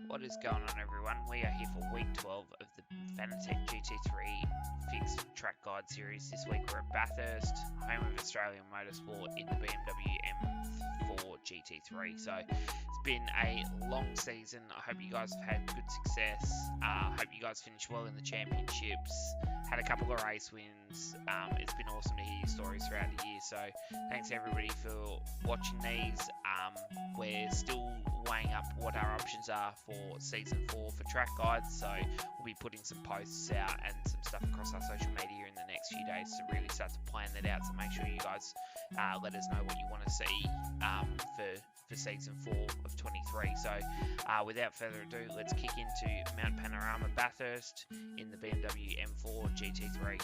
What is going on, everyone? We are here for week 12 of the Fanatec GT3 Fixed Track Guide series. This week we're at Bathurst, home of Australian motorsport, in the BMW M4 GT3. So it's been a long season. I hope you guys have had good success. I hope you guys finished well in the championships. Had a couple of race wins. It's been awesome to hear your stories throughout the year. So thanks everybody for watching these. We're still weighing up what our options are for season 4 for track guides, so we'll be putting some posts out and some stuff across our social media in the next few days to really start to plan that out. So make sure you guys let us know what you want to see for season 4 of 23. So without further ado, let's kick into Mount Panorama Bathurst in the BMW M4 GT3.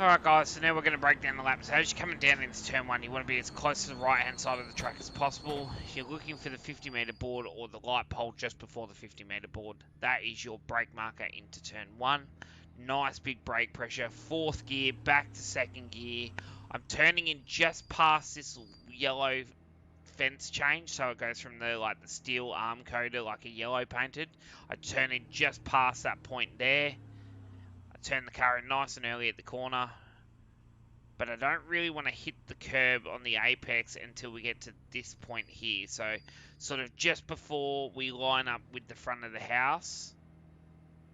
Alright guys, so now we're going to break down the lap. So as you're coming down into turn 1, you want to be as close to the right hand side of the track as possible. You're looking for the 50 metre board or the light pole just before the 50 metre board. That is your brake marker into turn 1. Nice big brake pressure. 4th gear, back to 2nd gear. I'm turning in just past this yellow fence change, so it goes from the steel arm coater, like a yellow painted. I turn in just past that point there. Turn the car in nice and early at the corner, but I don't really want to hit the curb on the apex until we get to this point here. So sort of just before we line up with the front of the house,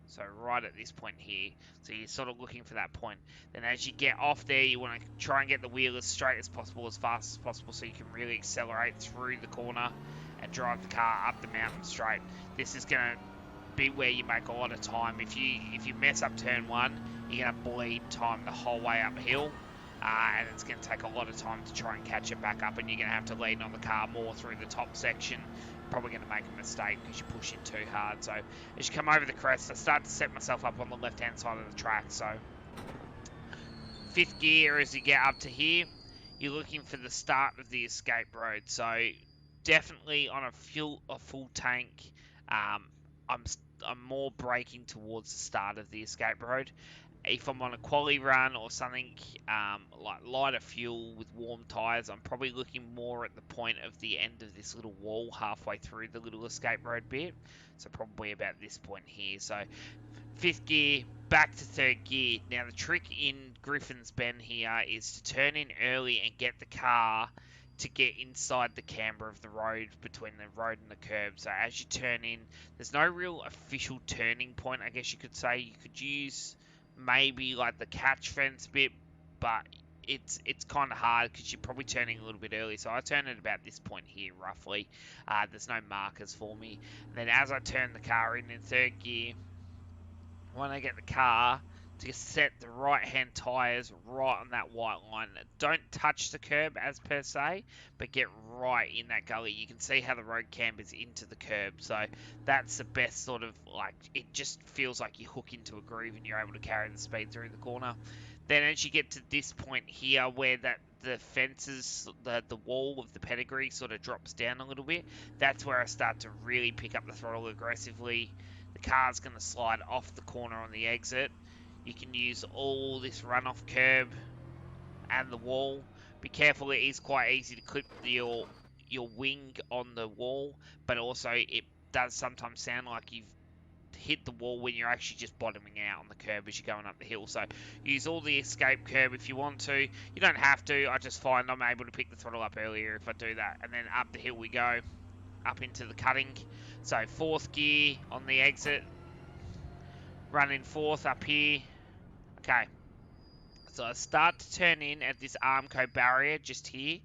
so right at this point here. So you're sort of looking for that point. Then as you get off there, you want to try and get the wheel as straight as possible, as fast as possible, so you can really accelerate through the corner and drive the car up the mountain straight. This is going to be where you make a lot of time. If you mess up turn 1, you're going to bleed time the whole way uphill, and it's going to take a lot of time to try and catch it back up, and you're going to have to lean on the car more through the top section. Probably going to make a mistake because you're pushing too hard. So as you come over the crest, I start to set myself up on the left hand side of the track. So 5th gear, as you get up to here, you're looking for the start of the escape road. So definitely on a full tank, I'm more braking towards the start of the escape road. If I'm on a quali run or something like lighter fuel with warm tyres, I'm probably looking more at the point of the end of this little wall halfway through the little escape road bit. So probably about this point here. So 5th gear, back to 3rd gear. Now the trick in Griffin's Bend here is to turn in early and get the car to get inside the camber of the road, between the road and the curb. So as you turn in, there's no real official turning point, I guess you could say. You could use maybe like the catch fence bit, but it's kind of hard because you're probably turning a little bit early. So I turn at about this point here, roughly. There's no markers for me. And then as I turn the car in third gear, when I get the car to set the right hand tyres right on that white line. Don't touch the curb as per se, but get right in that gully. You can see how the road cambers into the curb, so that's the best sort of, like, it just feels like you hook into a groove and you're able to carry the speed through the corner. Then as you get to this point here where the fences, the wall of the pedigree sort of drops down a little bit, that's where I start to really pick up the throttle aggressively. The car's going to slide off the corner on the exit. You can use all this runoff curb and the wall. Be careful, it is quite easy to clip your wing on the wall, but also it does sometimes sound like you've hit the wall when you're actually just bottoming out on the curb as you're going up the hill. So use all the escape curb if you want to. You don't have to. I just find I'm able to pick the throttle up earlier if I do that. And then up the hill we go, up into the cutting. So fourth gear on the exit, running fourth up here. Okay, so I start to turn in at this Armco barrier just here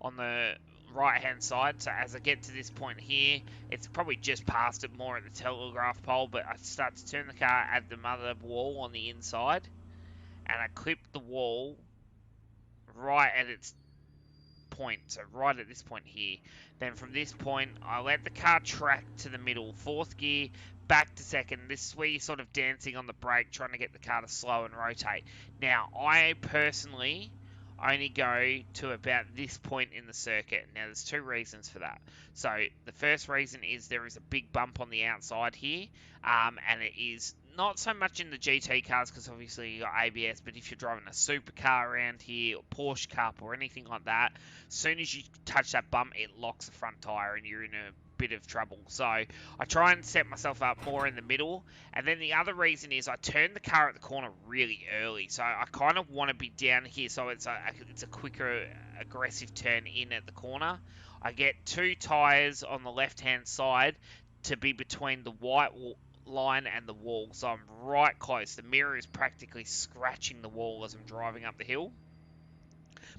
on the right hand side. So as I get to this point here, it's probably just past it more at the telegraph pole, but I start to turn the car at the mother wall on the inside, and I clip the wall right at its point, so right at this point here. Then from this point, I let the car track to the middle, fourth gear, back to second. This is where you're sort of dancing on the brake, trying to get the car to slow and rotate. Now, I personally only go to about this point in the circuit. Now, there's two reasons for that. So, the first reason is there is a big bump on the outside here, and it is not so much in the GT cars because obviously you got ABS, but if you're driving a supercar around here, or Porsche Cup, or anything like that, as soon as you touch that bump, it locks the front tyre and you're in a bit of trouble. So I try and set myself up more in the middle. And then the other reason is I turn the car at the corner really early. So I kind of want to be down here so it's a quicker, aggressive turn in at the corner. I get two tyres on the left-hand side to be between the white line and the wall. So I'm right close. The mirror is practically scratching the wall as I'm driving up the hill.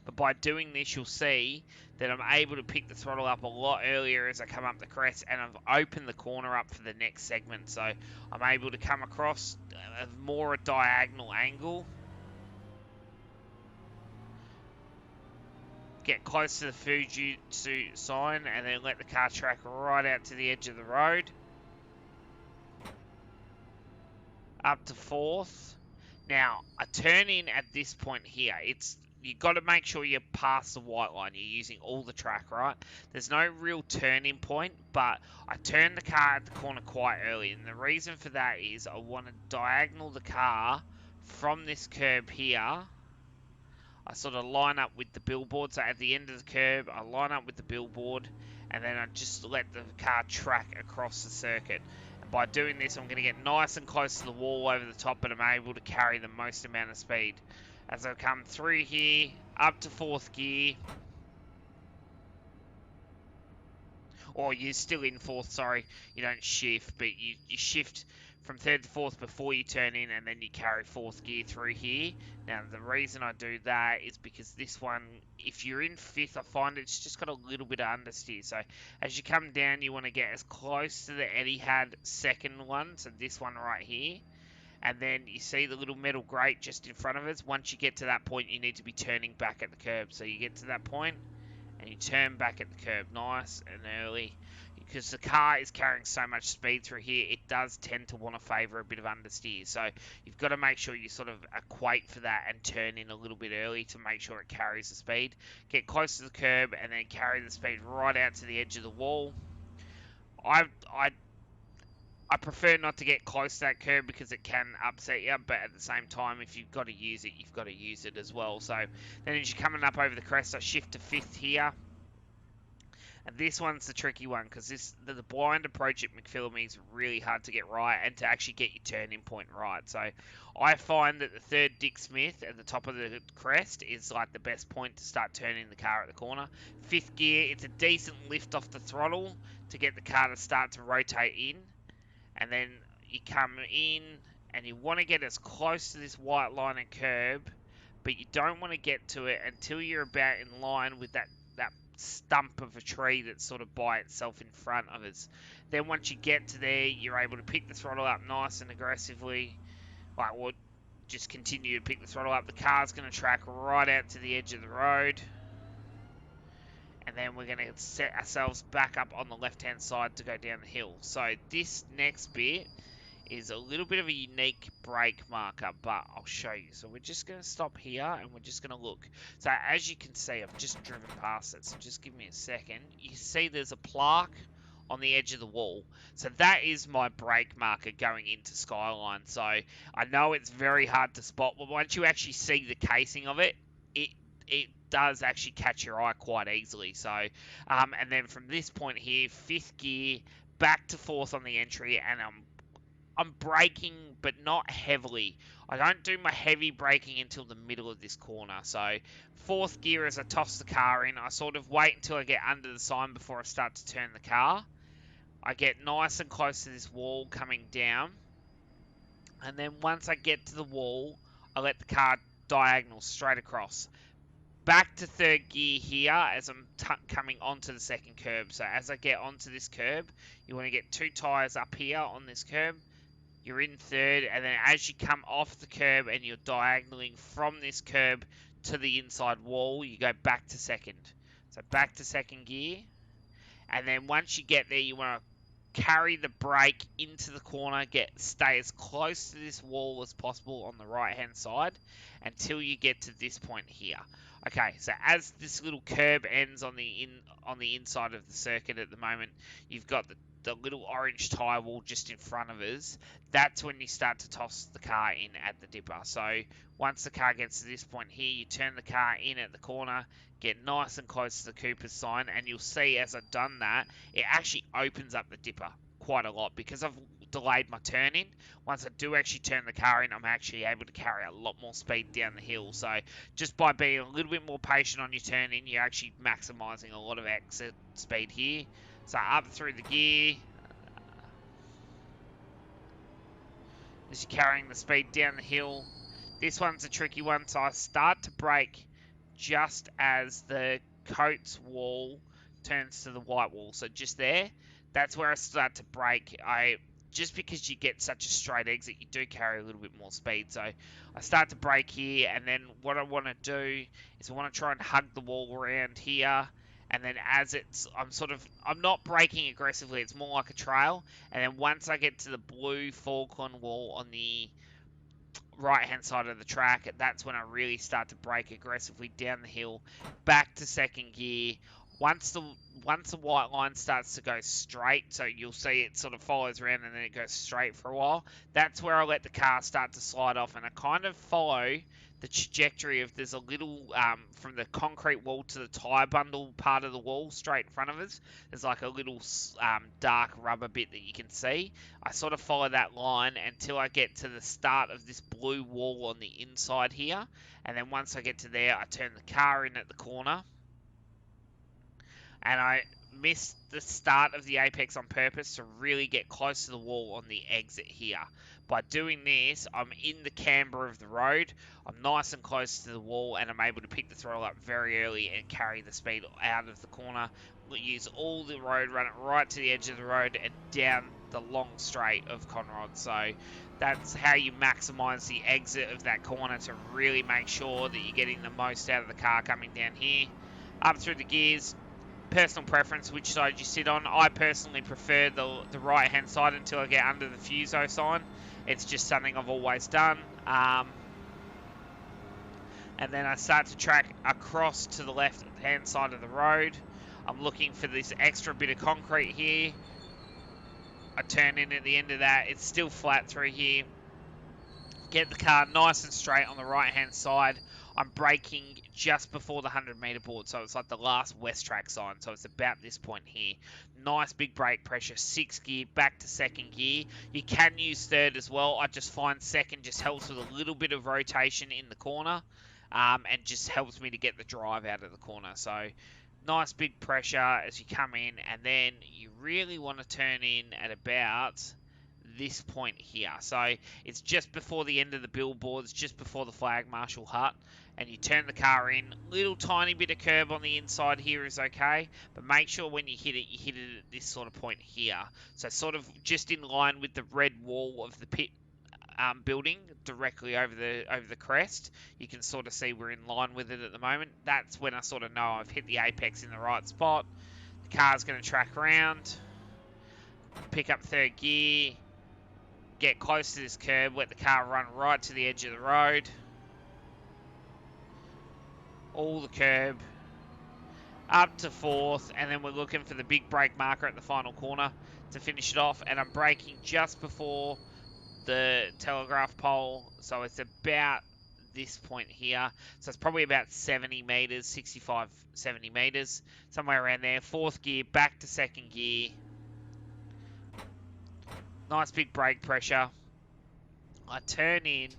But by doing this, you'll see that I'm able to pick the throttle up a lot earlier as I come up the crest, and I've opened the corner up for the next segment. So I'm able to come across a more diagonal angle, get close to the Fujitsu sign, and then let the car track right out to the edge of the road. Up to fourth. Now, I turn in at this point here. You've got to make sure you're past the white line. You're using all the track, right? There's no real turning point, but I turn the car at the corner quite early. And the reason for that is I want to diagonal the car from this curb here. I sort of line up with the billboard. So at the end of the curb, I line up with the billboard, and then I just let the car track across the circuit. And by doing this, I'm going to get nice and close to the wall over the top, but I'm able to carry the most amount of speed. As I come through here, up to fourth gear. Or you're still in fourth, sorry. You don't shift, but you shift from third to fourth before you turn in, and then you carry fourth gear through here. Now, the reason I do that is because this one, if you're in fifth, I find it's just got a little bit of understeer. So as you come down, you want to get as close to the Etihad second one, so this one right here. And then you see the little metal grate just in front of us. Once you get to that point, you need to be turning back at the curb. So you get to that point, and you turn back at the curb nice and early. Because the car is carrying so much speed through here, it does tend to want to favour a bit of understeer. So you've got to make sure you sort of equate for that and turn in a little bit early to make sure it carries the speed. Get close to the curb and then carry the speed right out to the edge of the wall. I prefer not to get close to that curb because it can upset you, but at the same time, if you've got to use it, you've got to use it as well. So then as you're coming up over the crest, I shift to fifth here. And this one's the tricky one because the blind approach at McPhillamy is really hard to get right and to actually get your turning point right. So I find that the third Dick Smith at the top of the crest is like the best point to start turning the car at the corner. Fifth gear, it's a decent lift off the throttle to get the car to start to rotate in. And then you come in and you want to get as close to this white line and curb, but you don't want to get to it until you're about in line with that stump of a tree that's sort of by itself in front of us. Then once you get to there, you're able to pick the throttle up nice and aggressively. Like, well, just continue to pick the throttle up. The car's going to track right out to the edge of the road. And then we're going to set ourselves back up on the left-hand side to go down the hill. So this next bit is a little bit of a unique brake marker, but I'll show you. So we're just going to stop here and we're just going to look. So as you can see, I've just driven past it, so just give me a second. You see there's a plaque on the edge of the wall. So that is my brake marker going into Skyline. So I know it's very hard to spot, but once you actually see the casing of it, it does actually catch your eye quite easily. So, and then from this point here, 5th gear, back to 4th on the entry, and I'm braking, but not heavily. I don't do my heavy braking until the middle of this corner. So 4th gear as I toss the car in, I sort of wait until I get under the sign before I start to turn the car. I get nice and close to this wall coming down. And then once I get to the wall, I let the car diagonal straight across. Back to 3rd gear here as I'm coming onto the 2nd curb. So as I get onto this curb, you want to get 2 tyres up here on this curb. You're in 3rd, and then as you come off the curb and you're diagonaling from this curb to the inside wall, you go back to 2nd. So back to 2nd gear. And then once you get there, you want to carry the brake into the corner, stay as close to this wall as possible on the right hand side until you get to this point here. Okay, so as this little curb ends on the inside of the circuit at the moment, you've got the little orange tyre wall just in front of us. That's when you start to toss the car in at the dipper. So once the car gets to this point here, you turn the car in at the corner, get nice and close to the Cooper's sign, and you'll see as I've done that, it actually opens up the dipper quite a lot because I've delayed my turn in. Once I do actually turn the car in, I'm actually able to carry a lot more speed down the hill. So just by being a little bit more patient on your turn in, you're actually maximising a lot of exit speed here. So up through the gear, as you're carrying the speed down the hill. This one's a tricky one, so I start to brake just as the coat's wall turns to the white wall. So just there, that's where I start to brake. Just because you get such a straight exit, you do carry a little bit more speed. So I start to brake here, and then what I want to do is I want to try and hug the wall around here. And then as I'm not braking aggressively, it's more like a trail. And then once I get to the blue Falkland wall on the right hand side of the track, that's when I really start to brake aggressively down the hill, back to 2nd gear. Once the white line starts to go straight, so you'll see it sort of follows around and then it goes straight for a while, that's where I let the car start to slide off, and I kind of follow the trajectory of there's a little from the concrete wall to the tyre bundle part of the wall straight in front of us, there's like a little dark rubber bit that you can see. I sort of follow that line until I get to the start of this blue wall on the inside here, and then once I get to there, I turn the car in at the corner. And I missed the start of the apex on purpose to really get close to the wall on the exit here. By doing this, I'm in the camber of the road, I'm nice and close to the wall, and I'm able to pick the throttle up very early and carry the speed out of the corner. We'll use all the road, run it right to the edge of the road and down the long straight of Conrod. So that's how you maximise the exit of that corner to really make sure that you're getting the most out of the car coming down here. Up through the gears. Personal preference, which side you sit on. I personally prefer the right hand side until I get under the Fuso sign. It's just something I've always done. And then I start to track across to the left hand side of the road. I'm looking for this extra bit of concrete here. I turn in at the end of that. It's still flat through here. Get the car nice and straight on the right hand side. I'm braking just before the 100-metre board, so it's like the last West Track sign, so it's about this point here. Nice big brake pressure, 6th gear, back to 2nd gear. You can use 3rd as well. I just find 2nd just helps with a little bit of rotation in the corner, and just helps me to get the drive out of the corner. So nice big pressure as you come in, and then you really want to turn in at about this point here. So it's just before the end of the billboards, just before the flag marshal hut, and you turn the car in. Little tiny bit of curb on the inside here is okay, but make sure when you hit it at this sort of point here. So sort of just in line with the red wall of the pit building directly over the crest. You can sort of see we're in line with it at the moment. That's when I sort of know I've hit the apex in the right spot. The car's going to track around, pick up third gear, get close to this curb, let the car run right to the edge of the road. All the curb, up to fourth, and then we're looking for the big brake marker at the final corner to finish it off. And I'm braking just before the telegraph pole, so it's about this point here. So it's probably about 70 meters, 65, 70 meters, somewhere around there. Fourth gear, back to second gear. Nice big brake pressure. I turn in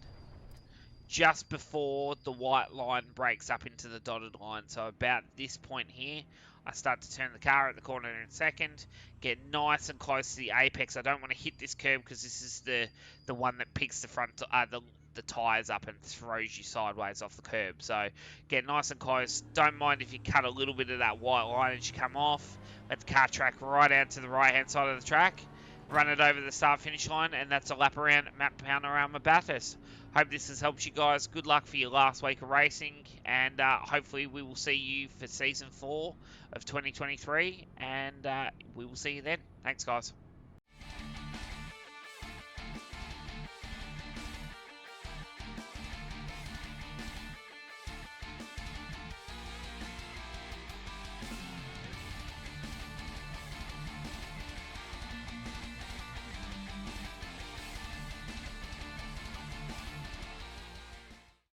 just before the white line breaks up into the dotted line. So about this point here, I start to turn the car at the corner in second, get nice and close to the apex. I don't want to hit this curb because this is the one that picks the front, the tyres up and throws you sideways off the curb. So get nice and close. Don't mind if you cut a little bit of that white line as you come off. Let the car track right out to the right-hand side of the track. Run it over the start-finish line, and that's a lap around Map Panorama Bathurst. Hope this has helped you guys. Good luck for your last week of racing, and hopefully we will see you for Season 4 of 2023, and we will see you then. Thanks, guys.